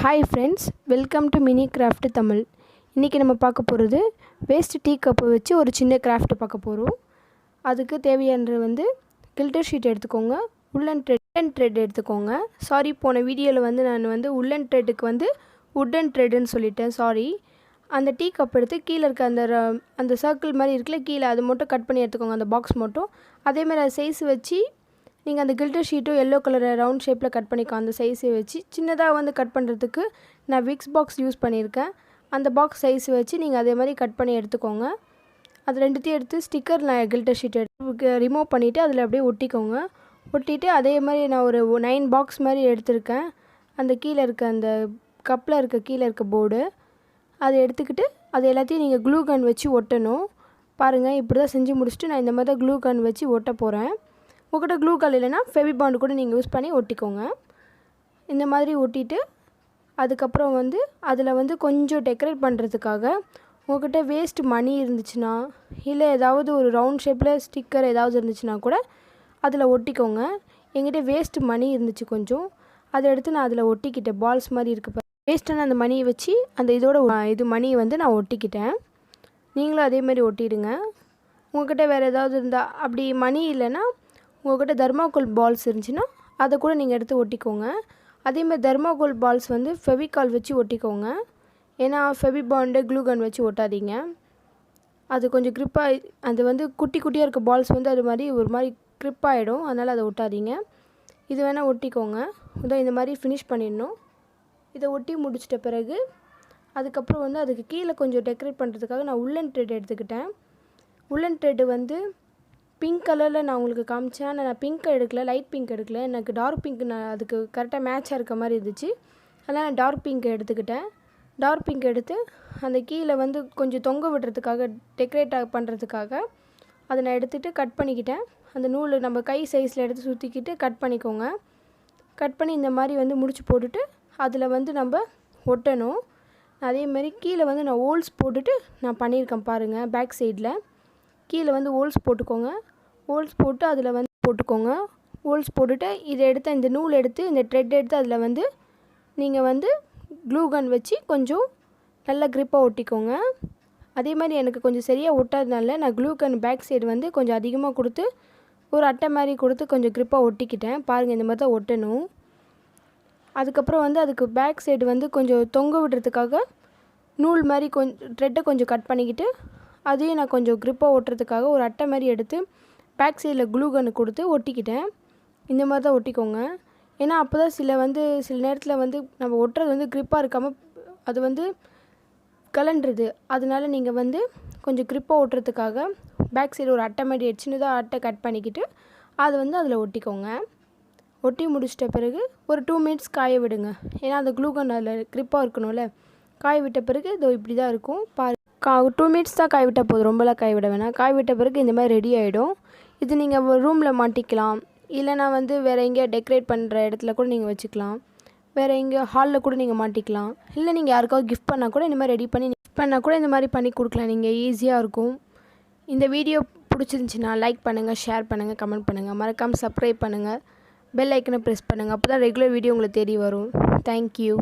Hi friends, welcome to mini craft Tamil. இன்றைக்கி நம்ம பார்க்க போகிறது வேஸ்ட் டீ கப்பை வச்சு ஒரு சின்ன கிராஃப்ட் பார்க்க போகிறோம். அதுக்கு தேவையானது வந்து கில்டர் ஷீட் எடுத்துக்கோங்க, உல்லன் த்ரெட் எடுத்துக்கோங்க. சாரி, போன வீடியோவில் நான் உல்லன் த்ரெட்டுக்கு உட்டன் த்ரெட்டுன்னு சொல்லிட்டேன், சாரி. அந்த டீ கப் எடுத்து கீழே இருக்க அந்த சர்க்கிள் மாதிரி இருக்குல்ல, கீழே அது மட்டும் கட் பண்ணி எடுத்துக்கோங்க, அந்த பாக்ஸ் மட்டும். அதேமாதிரி அது சைஸ் வச்சு நீங்கள் அந்த கில்டர் ஷீட்டும் எல்லோ கலர் ரவுண்ட் ஷேப்பில் கட் பண்ணிக்கோ. அந்த சைஸை வச்சு சின்னதாக கட் பண்ணுறதுக்கு நான் விக்ஸ் பாக்ஸ் யூஸ் பண்ணியிருக்கேன். அந்த பாக்ஸ் சைஸ் வச்சு நீங்கள் அதே மாதிரி கட் பண்ணி எடுத்துக்கோங்க. அது ரெண்டுத்தையும் எடுத்து ஸ்டிக்கர் நான் கில்டர் ஷீட் எடுத்து ரிமூவ் பண்ணிவிட்டு அதில் அப்படியே ஒட்டிக்கோங்க. ஒட்டிட்டு அதே மாதிரி நான் ஒரு 9 பாக்ஸ் மாதிரி எடுத்திருக்கேன். அந்த கீழே இருக்க அந்த கப்பில் கீழே இருக்க போர்டு அதை எடுத்துக்கிட்டு அது எல்லாத்தையும் நீங்கள் க்ளூ கன் வச்சு ஒட்டணும். பாருங்கள், இப்படி தான் செஞ்சு முடிச்சுட்டு நான் இந்த மாதிரி தான் க்ளூ கன் வச்சு ஒட்ட போகிறேன். உங்கள்கிட்ட க்ளூ கன் இல்லைன்னா ஃபெவி பாண்ட் கூட நீங்கள் யூஸ் பண்ணி ஒட்டிக்கோங்க. இந்த மாதிரி ஒட்டிட்டு அதுக்கப்புறம் அதில் கொஞ்சம் டெக்கரேட் பண்ணுறதுக்காக உங்கள்கிட்ட வேஸ்ட் மணி இருந்துச்சுன்னா, இல்லை ஏதாவது ஒரு ரவுண்ட் ஷேப்பில் ஸ்டிக்கர் ஏதாவது இருந்துச்சுன்னா கூட அதில் ஒட்டிக்கோங்க. என்கிட்ட வேஸ்ட் மணி இருந்துச்சு கொஞ்சம், அதை எடுத்து நான் அதில் ஒட்டிக்கிட்டேன். பால்ஸ் மாதிரி இருக்குது, வேஸ்ட்டான அந்த மணியை வச்சு அந்த இது மணியை நான் ஒட்டிக்கிட்டேன். நீங்களும் அதே மாதிரி ஒட்டிடுங்க. உங்கள்கிட்ட வேறு ஏதாவது இருந்தால், அப்படி மணி இல்லைன்னா உங்கள்கிட்ட தர்மாக்கோல் பால்ஸ் இருந்துச்சுன்னா அதை கூட நீங்கள் எடுத்து ஒட்டிக்கோங்க. அதேமாதிரி தர்மாக்கோல் பால்ஸ் ஃபெவிகால் வச்சு ஒட்டிக்கோங்க. ஏன்னா ஃபெவி பாண்டு க்ளூ கன் வச்சு ஒட்டாதீங்க, அது கொஞ்சம் க்ரிப்பாக. அது குட்டி குட்டியாக இருக்க பால்ஸ் அது மாதிரி ஒரு மாதிரி க்ரிப் ஆகிடும், அதனால் அதை ஒட்டாதீங்க. இது வேணால் ஒட்டிக்கோங்க. இந்த மாதிரி ஃபினிஷ் பண்ணிடணும். இதை ஒட்டி முடிச்சிட்ட பிறகு அதுக்கப்புறம் அதுக்கு கீழே கொஞ்சம் டெக்கரேட் பண்ணுறதுக்காக நான் உல்லன் த்ரெட் எடுத்துக்கிட்டேன். உல்லன் த்ரெட்டு பிங்க் கலரில் நான் உங்களுக்கு காமிச்சேன். ஆனால் நான் பிங்க் எடுக்கல, லைட் பிங்க் எடுக்கல. எனக்கு டார்க் பிங்க் நான் அதுக்கு கரெக்டாக மேட்சாக இருக்க மாதிரி இருந்துச்சு, அதனால் நான் டார்க் பிங்க் எடுத்துக்கிட்டேன். டார்க் பிங்க் எடுத்து அந்த கீழே கொஞ்சம் தொங்க விடுறதுக்காக, டெக்கரேட் பண்ணுறதுக்காக அதை நான் எடுத்துகிட்டு கட் பண்ணிக்கிட்டேன். அந்த நூல் நம்ம கை சைஸில் எடுத்து சுற்றிக்கிட்டு கட் பண்ணிக்கோங்க. கட் பண்ணி இந்த மாதிரி முடிச்சு போட்டுட்டு அதில் நம்ம ஒட்டணும். அதேமாதிரி கீழே நான் ஹோல்ஸ் போட்டுட்டு நான் பண்ணியிருக்கேன் பாருங்கள். பேக் சைடில் கீழே ஹோல்ஸ் போட்டுக்கோங்க. ஹோல்ஸ் போட்டு அதில் போட்டுக்கோங்க. ஹோல்ஸ் போட்டுட்டு இதை எடுத்து இந்த நூல் எடுத்து இந்த த்ரெட் எடுத்து அதில் நீங்கள் க்ளூ கன் வச்சு கொஞ்சம் நல்லா க்ரிப்பாக ஒட்டிக்கோங்க. அதே மாதிரி எனக்கு கொஞ்சம் சரியாக ஒட்டாதனால நான் க்ளூ கன் பேக் சைடு கொஞ்சம் அதிகமாக கொடுத்து ஒரு அட்டை மாதிரி கொடுத்து கொஞ்சம் க்ரிப்பாக ஒட்டிக்கிட்டேன். பாருங்கள், இந்த மாதிரி தான் ஒட்டணும். அதுக்கப்புறம் அதுக்கு பேக் சைடு கொஞ்சம் தொங்க விடுறதுக்காக நூல் மாதிரி கொஞ்சம் த்ரெட்டை கொஞ்சம் கட் பண்ணிக்கிட்டு அதையும் நான் கொஞ்சம் க்ரிப்பாக ஒட்டுறதுக்காக ஒரு அட்டை மாதிரி எடுத்து பேக் சைடில் க்ளூ கன்னு கொடுத்து ஒட்டிக்கிட்டேன். இந்த மாதிரி தான் ஒட்டிக்கோங்க. ஏன்னா அப்போ தான் சில நேரத்தில் நம்ம ஒட்டுறது க்ரிப்பாக இருக்காமல் அது கலண்டுருது. அதனால நீங்கள் கொஞ்சம் க்ரிப்பாக ஒட்டுறதுக்காக பேக் சைடு ஒரு அட்டை மாதிரி சின்னதாக அட்டை கட் பண்ணிக்கிட்டு அதை அதில் ஒட்டிக்கோங்க. ஒட்டி முடிச்சிட்ட பிறகு ஒரு 2 மினிட்ஸ் காய விடுங்க. ஏன்னா அந்த க்ளூ கன் அதில் க்ரிப்பாக இருக்கணும்ல. காய விட்ட பிறகு இதோ இப்படி தான் இருக்கும். 2 மினிட்ஸ் தான் காய விட்டால் போதும், ரொம்பலாம் காய விட வேணாம். காய விட்ட பிறகு இந்த மாதிரி ரெடி ஆகிடும். இது நீங்கள் ரூமில் மாட்டிக்கலாம், இல்லைனா வேறு எங்கேயா டெக்கரேட் பண்ணுற இடத்துல கூட நீங்கள் வச்சுக்கலாம். வேறு எங்கேயோ ஹாலில் கூட நீங்கள் மாட்டிக்கலாம். இல்லை நீங்கள் யாருக்காவது கிஃப்ட் பண்ணால் கூட இந்த மாதிரி ரெடி பண்ணி இந்த மாதிரி பண்ணி கொடுக்கலாம். நீங்கள் ஈஸியாக இருக்கும். இந்த வீடியோ பிடிச்சிருந்துச்சின்னா லைக் பண்ணுங்கள், ஷேர் பண்ணுங்கள், கமெண்ட் பண்ணுங்கள். மறக்காமல் சப்ஸ்கிரைப் பண்ணுங்கள், பெல் ஐக்கனை ப்ரெஸ் பண்ணுங்கள். அப்போ தான் ரெகுலர் வீடியோ உங்களுக்கு தேடி வரும். தேங்க்யூ.